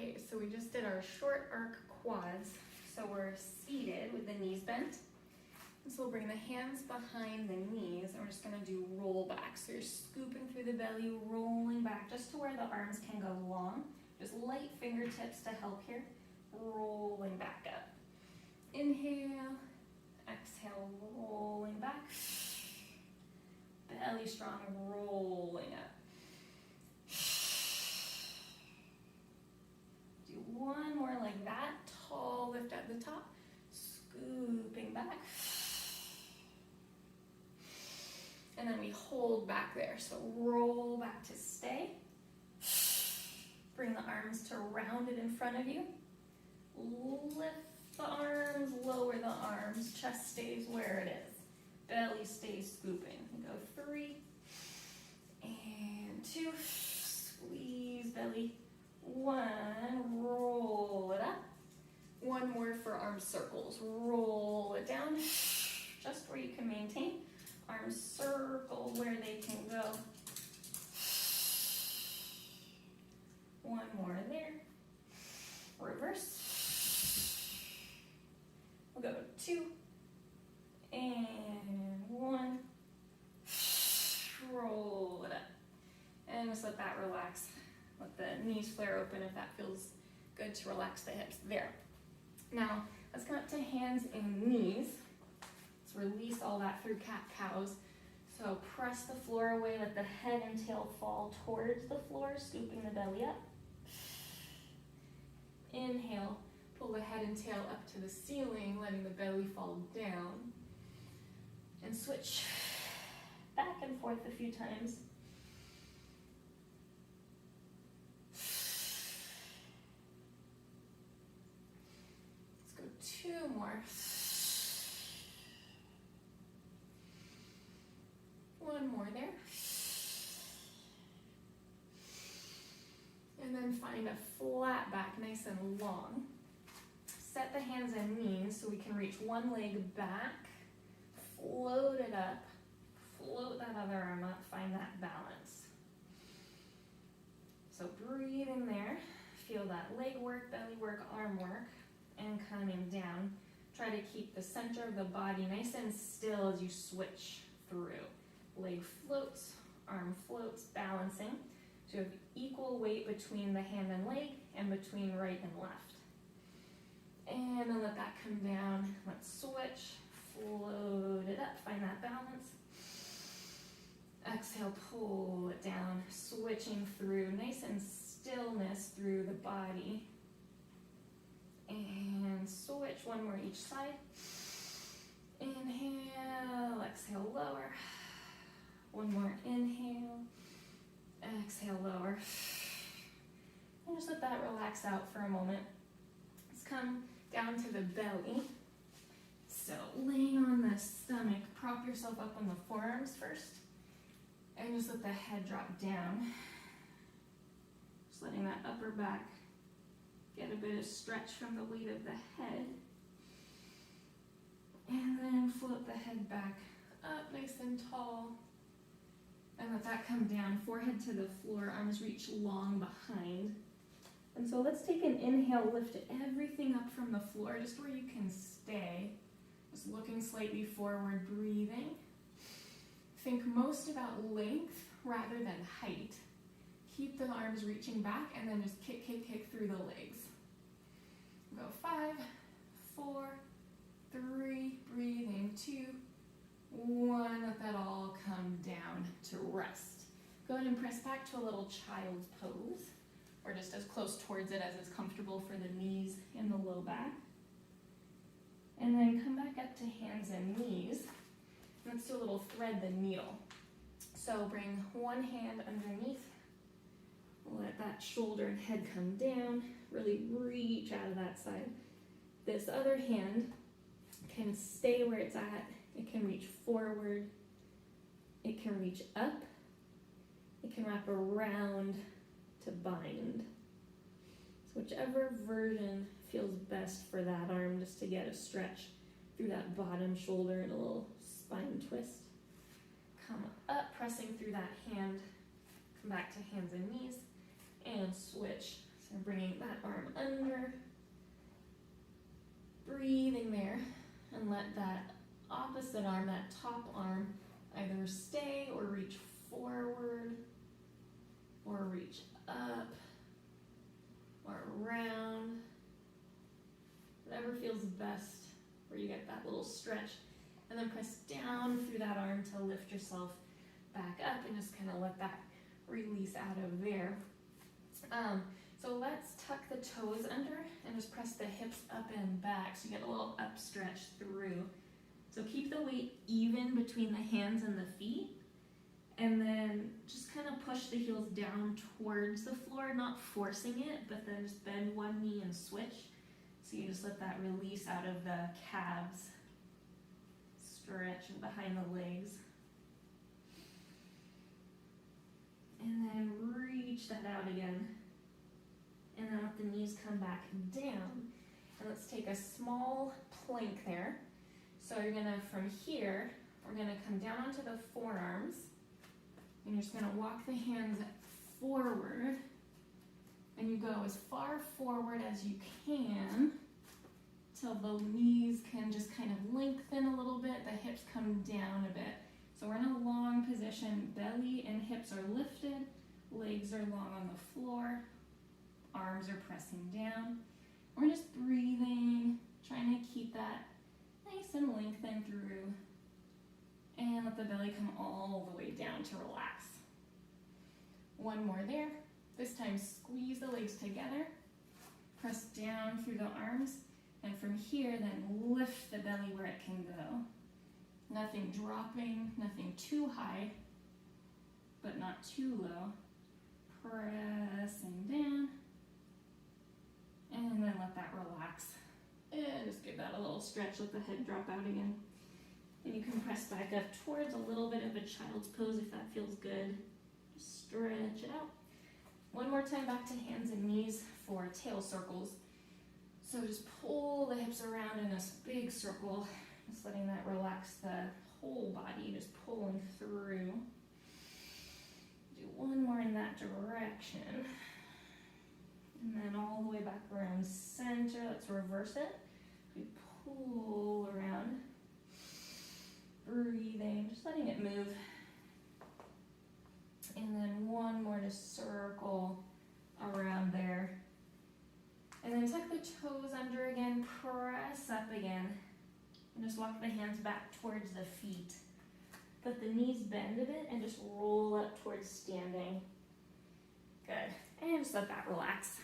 Okay, so we just did our short arc quads. So we're seated with the knees bent. And so we'll bring the hands behind the knees and we're just gonna do roll back. So you're scooping through the belly, rolling back just to where the arms can go long. Just light fingertips to help here. Rolling back up. Inhale, exhale, rolling back. Belly strong, rolling up. Do one more like that. Tall lift at the top. Scooping back. And then we hold back there. So roll back to stay. Bring the arms to rounded in front of you. Lift the arms, lower the arms. Chest stays where it is. Belly stays scooping. Go 3 and 2. Squeeze belly. 1. Roll it up. One more for arm circles. Roll it down. Just where you can maintain. Arms circle where they can go. One more there. Reverse. We'll go 2 and 1. Roll it up. And just let that relax. Let the knees flare open if that feels good to relax the hips. There. Now, let's come up to hands and knees. Let's release all that through cat-cows. So press the floor away, let the head and tail fall towards the floor, scooping the belly up. Inhale, pull the head and tail up to the ceiling, letting the belly fall down. And switch back and forth a few times. Let's go 2 more. 1 more there. And then find a flat back, nice and long. Set the hands and knees so we can reach one leg back. Float it up. Float that other arm up. Find that balance. So breathe in there. Feel that leg work, belly work, arm work. And coming down. Try to keep the center of the body nice and still as you switch through. Leg floats, arm floats, balancing. So you have equal weight between the hand and leg and between right and left. And then let that come down. Let's switch. Float it up. Find that balance. Exhale, pull it down. Switching through. Nice and stillness through the body. And switch. One more each side. Inhale. Exhale, lower. One more inhale, exhale, lower. And just let that relax out for a moment. Let's come down to the belly. So laying on the stomach, prop yourself up on the forearms first. And just let the head drop down. Just letting that upper back get a bit of stretch from the weight of the head. And then float the head back up nice and tall. And let that come down, forehead to the floor, arms reach long behind. And so let's take an inhale, lift everything up from the floor, just where you can stay. Just looking slightly forward, breathing. Think most about length rather than height. Keep the arms reaching back and then just kick, kick, kick through the legs. Go 5, 4, 3, breathing, 2, 1, let that all come down to rest. Go ahead and press back to a little child's pose, or just as close towards it as is comfortable for the knees and the low back. And then come back up to hands and knees. Let's do a little thread the needle. So bring one hand underneath, let that shoulder and head come down, really reach out of that side. This other hand can stay where it's at. It can reach forward, it can reach up, it can wrap around to bind. So whichever version feels best for that arm, just to get a stretch through that bottom shoulder and a little spine twist. Come up, pressing through that hand, come back to hands and knees, and switch. So bringing that arm under, breathing there, and let that opposite arm, that top arm, either stay or reach forward, or reach up, or around, whatever feels best, where you get that little stretch. And then press down through that arm to lift yourself back up and just kind of let that release out of there. So let's tuck the toes under and just press the hips up and back so you get a little up stretch through. So keep the weight even between the hands and the feet, and then just kind of push the heels down towards the floor, not forcing it, but then just bend one knee and switch. So you just let that release out of the calves, stretch behind the legs. And then reach that out again. And then let the knees come back down. And let's take a small plank there. So you're gonna, from here, we're gonna come down onto the forearms. And you're just gonna walk the hands forward. And you go as far forward as you can till the knees can just kind of lengthen a little bit, the hips come down a bit. So we're in a long position, belly and hips are lifted, legs are long on the floor, arms are pressing down. We're just breathing, trying to keep that nice and lengthened through, and let the belly come all the way down to relax. One more there. This time squeeze the legs together, press down through the arms, and from here then lift the belly where it can go. Nothing dropping, nothing too high, but not too low. Pressing down, and then let that relax. And just give that a little stretch, let the head drop out again. And you can press back up towards a little bit of a child's pose if that feels good. Just stretch it out. One more time back to hands and knees for tail circles. So just pull the hips around in this big circle, just letting that relax the whole body, just pulling through. Do one more in that direction. And then all the way back around center. Let's reverse it. We pull around, breathing, just letting it move. And then one more to circle around there. And then tuck the toes under again, press up again. And just walk the hands back towards the feet. Let the knees bend a bit and just roll up towards standing. Good. And just let that relax.